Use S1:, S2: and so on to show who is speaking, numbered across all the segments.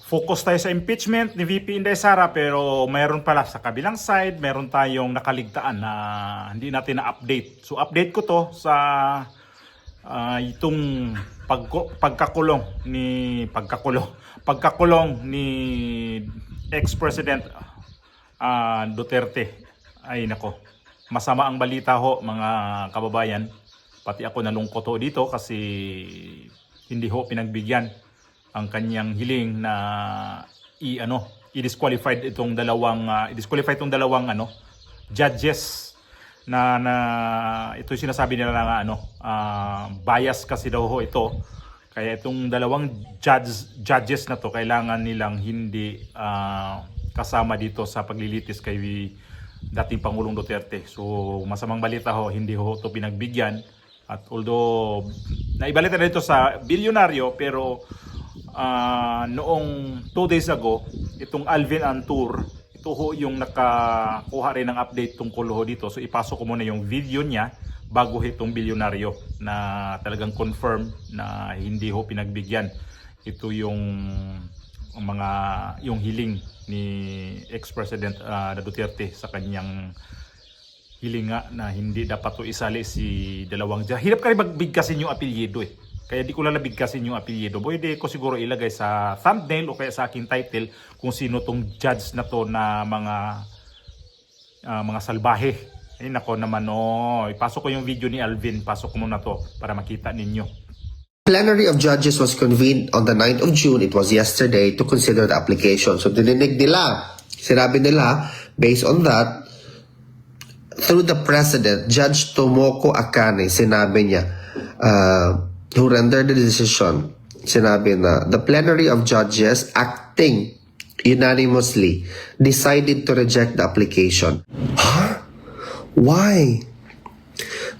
S1: focus tayo sa impeachment ni VP Inday Sara, pero mayroon pala sa kabilang side, mayroon tayong nakaligtaan na hindi natin na-update. So update ko to sa itong pagkakulong ni ex-president Duterte. Ay nako, masama ang balita ho mga kababayan. Pati ako nalungkot ho dito kasi hindi ho pinagbigyan ang kanyang hiling na i-disqualified itong dalawang judges na ito sinasabi nila na bias kasi daw ho ito. Kaya itong dalawang judges na to kailangan nilang hindi kasama dito sa paglilitis kay dating Pangulong Duterte. So masamang balita ho, hindi ho ito pinagbigyan. At although naibalita na ito sa bilyonaryo, pero noong 2 days ago, itong Alvin Antur, ito ho yung nakakuha rin ng update tungkol ho dito. So ipasok ko muna yung video niya bago itong bilyonaryo na talagang confirm na hindi ho pinagbigyan. Ito yung hiling ni ex-president Duterte sa kanyang hiling nga na hindi dapat to isali si dalawang judge. Hirap ka rin magbigkasin yung apelyido eh. Kaya di ko lalabigkasin yung apelyido. Pwede ko siguro ilagay sa thumbnail o kaya sa aking title kung sino tong judge na to na mga salbahe. Ay nako naman ipasok ko yung video ni Alvin. Pasok ko muna to para makita ninyo.
S2: Plenary of judges was convened on the 9th of June, it was yesterday, to consider the application. So dininig nila, sinabi nila, based on that, through the President, Judge Tomoko Akane, sinabi niya, who rendered the decision, sinabi na, the plenary of judges acting unanimously decided to reject the application. Huh? Why?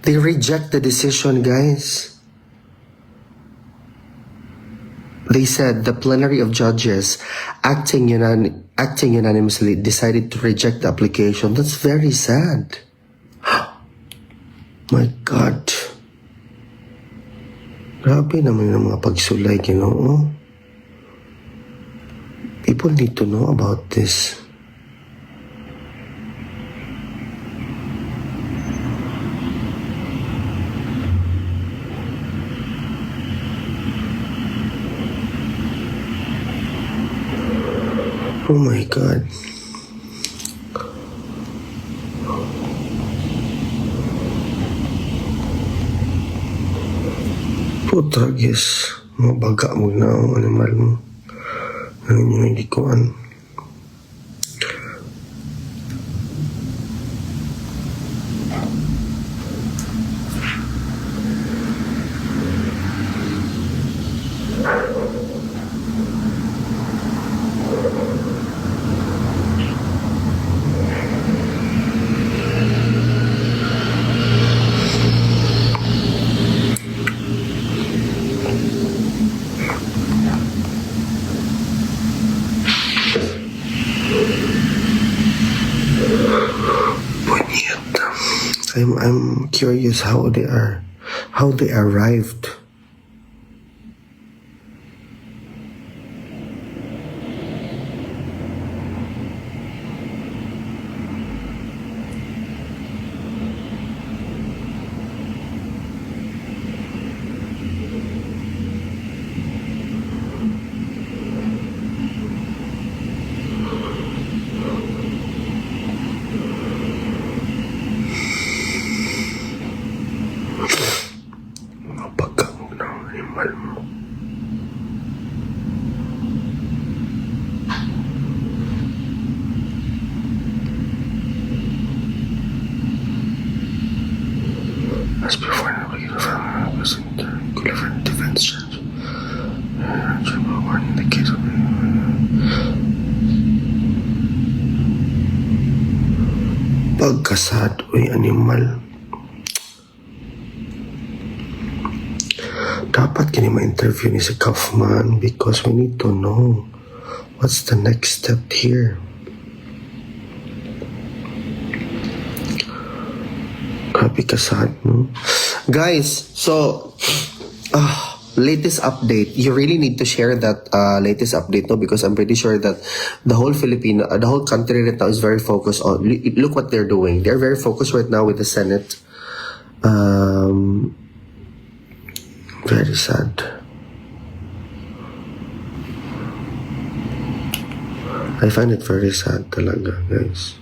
S2: They reject the decision, guys. They said the plenary of judges acting unanimously decided to reject the application. That's very sad. My God. Grabe naman yung mga pagsulay, Ginoo. People need to know about this. Oh my God. Putagis. Mabaga mo na ang animal mo. Ang inyong likuan. I'm curious how they arrived. As before, the defense judge. In the case of pagkasad o animal. Dapat kini ma-interview ni si Kaufman because we need to know what's the next step here. Grabe ka sad, no? Guys, so latest update, you really need to share that latest update, no? Because I'm pretty sure that the whole the whole country right now is very focused on. Look what they're doing. They're very focused right now with the Senate. Very sad. I find it very sad talaga, guys.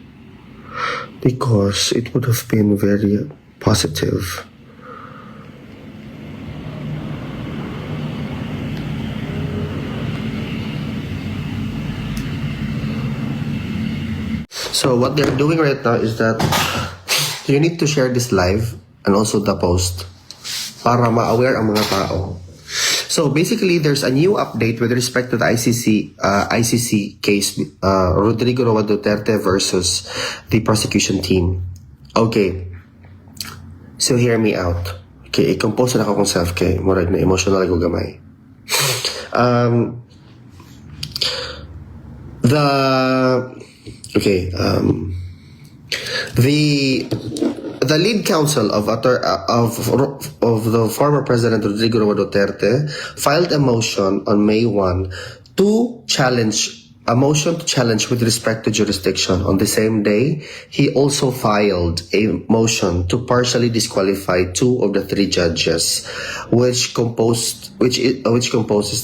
S2: Because it would have been very positive. So what they're doing right now is that you need to share this live and also the post para ma-aware ang mga tao. So basically, there's a new update with respect to the ICC case, Rodrigo Roa Duterte versus the prosecution team. Okay. So hear me out. Okay, i-compose na ako kung self kay murag na emotional ako gamay. The lead counsel of the former President Rodrigo Roa Duterte filed a motion on May 1 to challenge with respect to jurisdiction. On the same day, he also filed a motion to partially disqualify 2 of the 3 judges, which composes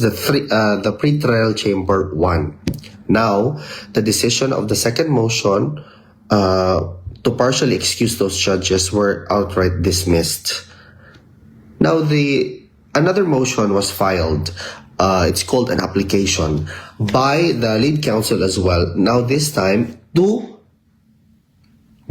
S2: the pre-trial chamber 1. Now, the decision of the second motion to partially excuse those judges were outright dismissed. Now, another motion was filed. It's called an application by the lead counsel as well. Now, this time to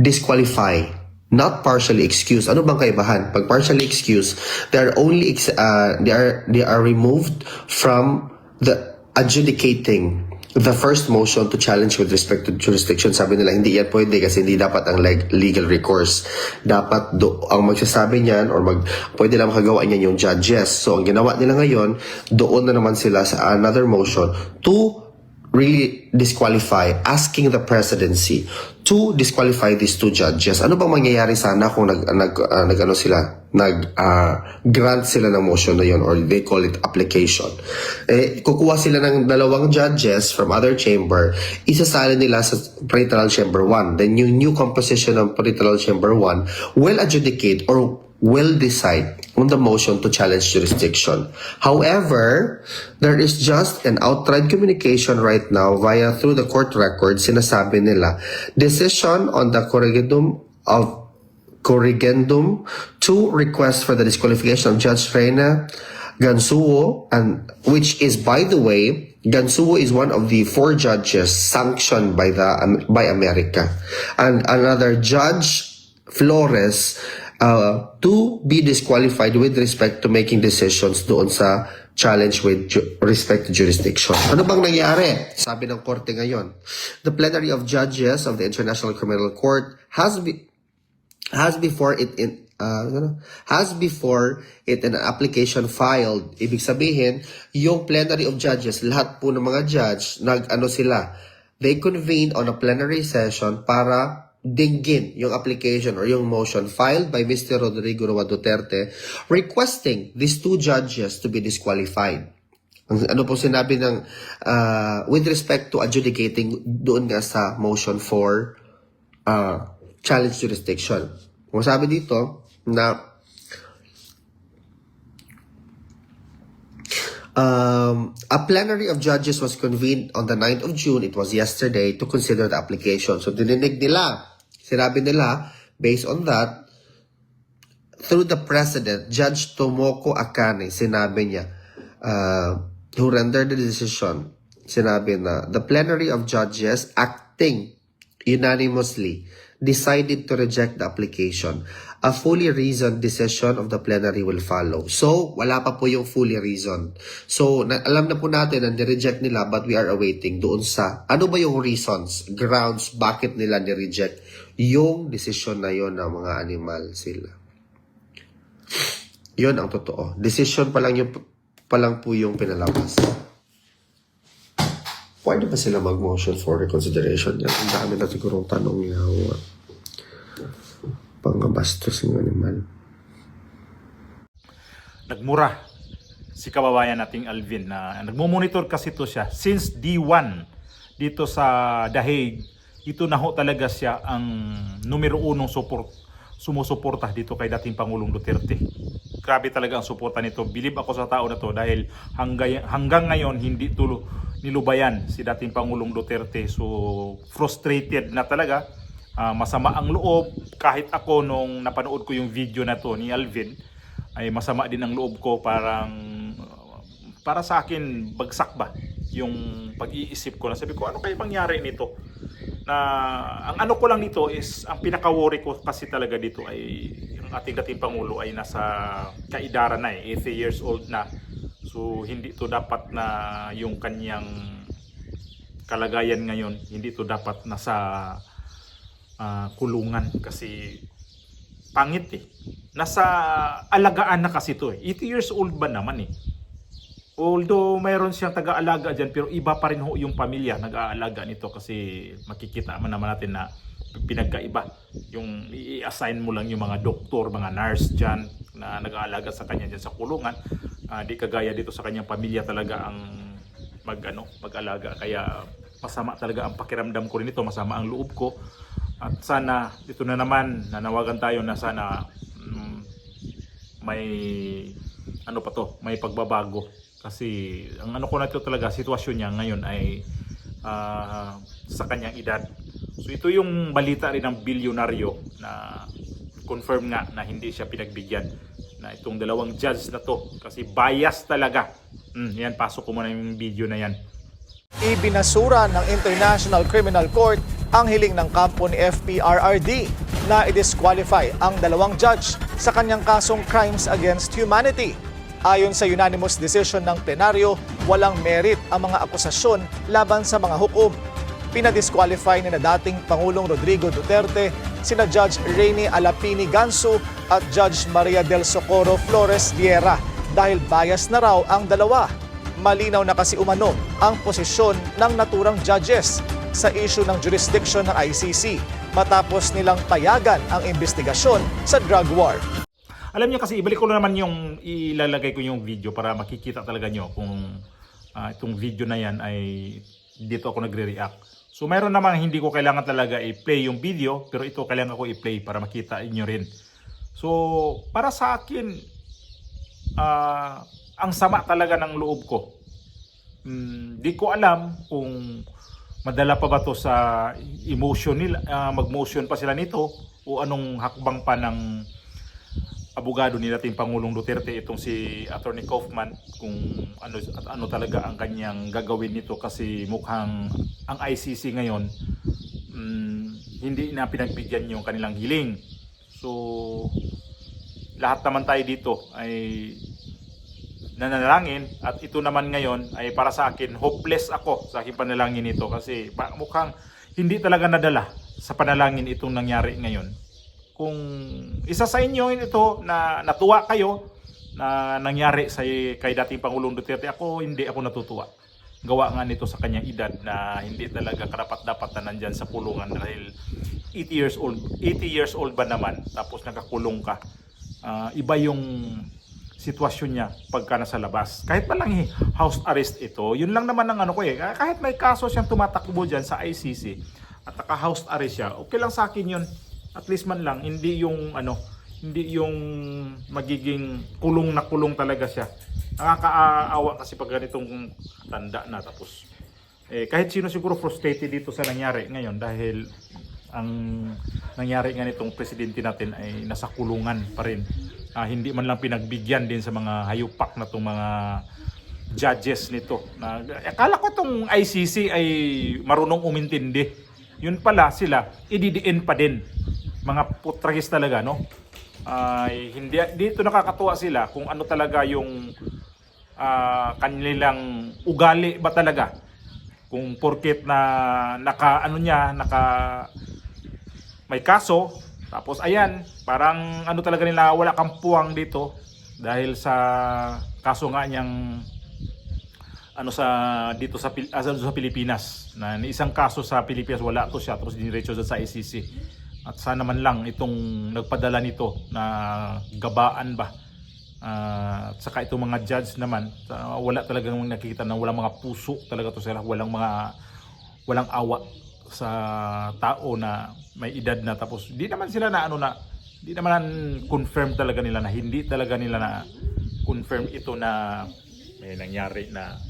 S2: disqualify, not partially excuse. Ano bang kaibahan? Pag partially excuse, they are removed from the adjudicating the first motion to challenge with respect to jurisdiction. Sabi nila, hindi yan pwede kasi hindi dapat ang legal recourse. Dapat ang magsasabi niyan or pwede lang makagawa niyan yung judges. So, ang ginawa nila ngayon, doon na naman sila sa another motion to really disqualify, asking the presidency to disqualify these 2 judges. Ano bang mangyayari sana kung grant sila ng motion na yun, or they call it application? Kukuha sila ng 2 judges from other chamber, isasali nila sa pre-trial chamber 1. Then yung new composition ng pre-trial chamber 1 will adjudicate or will decide on the motion to challenge jurisdiction. However, there is just an outright communication right now through the court records. Sinasabi nila, decision on the corrigendum to request for the disqualification of Judge Reina Gansuo, and which is, by the way, Gansuo is one of the 4 judges sanctioned by America, and another Judge Flores to be disqualified with respect to making decisions doon sa challenge with respect to jurisdiction. Ano bang nangyari? Sabi ng korte ngayon, the plenary of judges of the International Criminal Court has before it an application filed. Ibig sabihin, yung plenary of judges, lahat po ng mga judge, they convened on a plenary session para dinggin yung application or yung motion filed by Mr. Rodrigo Roa Duterte requesting these 2 judges to be disqualified. Ano po sinabi ng with respect to adjudicating doon nga sa motion for challenge jurisdiction. Kung sabi dito na a plenary of judges was convened on the 9th of June, it was yesterday, to consider the application. So dininig nila, sinabi nila, based on that, through the President, Judge Tomoko Akane, sinabi niya, who rendered the decision, sinabi na, the plenary of judges acting unanimously decided to reject the application. A fully reasoned decision of the plenary will follow. So, wala pa po yung fully reasoned. So, alam na po natin na nireject nila, but we are awaiting doon sa, ano ba yung reasons, grounds, bakit nila nireject yung decision na yon ng mga animal sila. Yun ang totoo. Decision pa lang po yung pinalabas. Pwede ba sila mag-motion for reconsideration? Yan, ang dami na sigurong tanong niya. Pangabastos ng animal.
S1: Nagmura si kababayan nating Alvin na nagmo-monitor kasi to siya since D1 dito sa The Hague. Ito na ho talaga siya ang numero unong sumusuporta dito kay dating Pangulong Duterte. Grabe talaga ang suporta nito. Bilib ako sa tao na to dahil hanggang ngayon hindi tulo nilubayan si dating Pangulong Duterte. So frustrated na talaga. Masama ang loob. Kahit ako nung napanood ko yung video na to ni Alvin, ay masama din ang loob ko. Para sa akin bagsak ba yung pag-iisip ko na sabi ko ano kaya mangyari nito, na ang ano ko lang nito is ang pinaka-worry ko kasi talaga dito ay yung ating dating Pangulo ay nasa kaedaran na 80 years old na. So hindi to dapat na yung kanyang kalagayan ngayon, hindi to dapat nasa kulungan kasi pangit nasa alagaan na kasi to 80 years old ba naman Although mayroon siyang taga-alaga dyan, pero iba pa rin ho yung pamilya nag-aalaga nito kasi makikita naman natin na pinagkaiba. Yung i-assign mo lang yung mga doktor, mga nurse dyan na nag-aalaga sa kanya dyan sa kulungan. Di kagaya dito sa kanyang pamilya talaga ang mag-alaga. Kaya masama talaga ang pakiramdam ko rin ito, masama ang loob ko. At sana, dito na naman, nanawagan tayo na sana may may pagbabago. Kasi ang ano ko na ito talaga, sitwasyon niya ngayon ay sa kanyang edad. So ito yung balita rin ng bilyonaryo na confirm nga na hindi siya pinagbigyan na itong dalawang judge na to kasi bias talaga. Yan, pasok ko muna yung video na yan.
S3: Ibinasura ng International Criminal Court ang hiling ng kampo ni FPRRD na i-disqualify ang dalawang judge sa kanyang kasong crimes against humanity. Ayon sa unanimous decision ng plenaryo, walang merit ang mga akusasyon laban sa mga hukom. Pinadisqualify ni na dating Pangulong Rodrigo Duterte sina Judge Rene Alapini Gansu at Judge Maria del Socorro Flores Vieira dahil bias na raw ang dalawa. Malinaw na kasi umano ang posisyon ng naturang judges sa issue ng jurisdiction ng ICC matapos nilang payagan ang investigasyon sa drug war.
S1: Alam niyo kasi ibalik ko na naman yung ilalagay ko yung video para makikita talaga nyo kung itong video na yan ay dito ako nagre-react. So mayroon naman hindi ko kailangan talaga i-play yung video pero ito kailangan ko i-play para makita inyo rin. So para sa akin ang sama talaga ng loob ko. Di ko alam kung madala pa ba to sa emotion nila, mag-motion pa sila nito o anong hakbang pa ng abogado ni dating Pangulong Duterte itong si Attorney Kaufman kung ano talaga ang kanyang gagawin nito kasi mukhang ang ICC ngayon hindi na pinagbigyan yung kanilang hiling. So lahat naman tayo dito ay nanalangin at ito naman ngayon ay para sa akin hopeless ako sa aking panalangin nito kasi mukhang hindi talaga nadala sa panalangin itong nangyari ngayon. Kung isa sa inyo ito na natuwa kayo na nangyari kay dating Pangulong Duterte, hindi ako natutuwa. Gawa nga nito sa kanyang edad na hindi talaga karapat-dapat na nandyan sa kulungan dahil 80 years old ba naman tapos nakakulong ka. Iba yung sitwasyon niya pagka nasa labas. Kahit pa lang house arrest ito, yun lang naman ang kahit may kaso siyang tumatakbo dyan sa ICC at naka-house arrest siya, okay lang sa akin yun. At least man lang hindi yung magiging kulong na kulong talaga siya. Nakakaawa kasi pag ganitong tanda na tapos kahit sino siguro frustrated dito sa nangyari ngayon dahil ang nangyari nga nitong presidente natin ay nasa kulungan pa rin. Hindi man lang pinagbigyan din sa mga hayupak na itong mga judges nito. Akala ko itong ICC ay marunong umintindi. Yun pala sila, ididiin pa din. Mga putragis talaga, no? Hindi dito nakakatuwa sila kung ano talaga yung kanilang ugali ba talaga. Kung porket na may kaso, tapos ayan, parang talaga nila wala kang puwang dito dahil sa kaso nga niyang dito sa Pilipinas na isang kaso sa Pilipinas wala to siya tapos diniretso sa ICC. At sana man lang itong nagpadala nito na gabaan ba At saka itong mga judge naman, wala talagang nakikita na walang mga puso talaga to sila, walang awa sa tao na may edad na, tapos di naman sila na di naman confirm talaga nila na hindi talaga nila na confirm ito na may nangyari na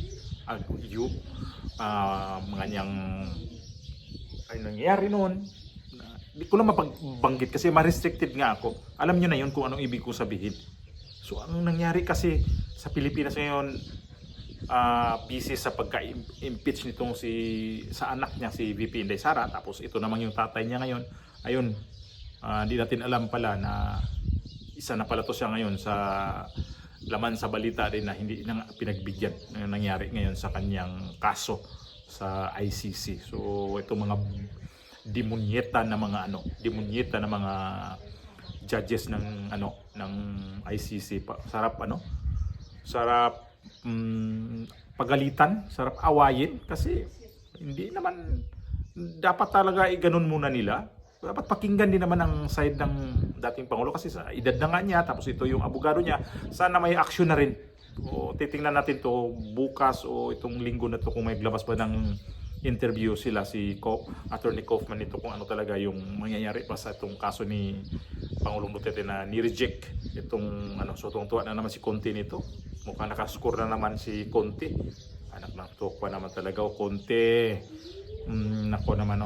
S1: mga niyang ay nangyari noon. Hindi ko lang mapagbanggit kasi ma-restricted nga ako. Alam niyo na yun kung anong ibig ko sabihin. So ang nangyari kasi sa Pilipinas ngayon, busy sa pagka-impeach nitong sa anak niya si VP Inday Sara, tapos ito naman yung tatay niya ngayon. Ayun, di natin alam pala na isa na pala to siya ngayon sa laman sa balita din na hindi na pinagbigyan na nangyari ngayon sa kanyang kaso sa ICC. So ito mga demunyeta na mga judges ng ICC pa. Sarap pagalitan, sarap awayin kasi hindi naman dapat talaga ganun muna nila. Dapat pakinggan din naman ang side ng dating Pangulo kasi sa edad na nga niya, tapos ito yung abogado niya, sana may action na rin. O titingnan natin to bukas o itong linggo na to kung may glabas pa ng interview sila Attorney Kaufman nito kung ano talaga yung mangyayari pa sa itong kaso ni Pangulong Duterte na ni-reject itong so tuwang-tuwa na naman si Conte nito. Mukhang nakascore na naman si Conte. Anak ng tokwa naman talaga o Conte. Nako naman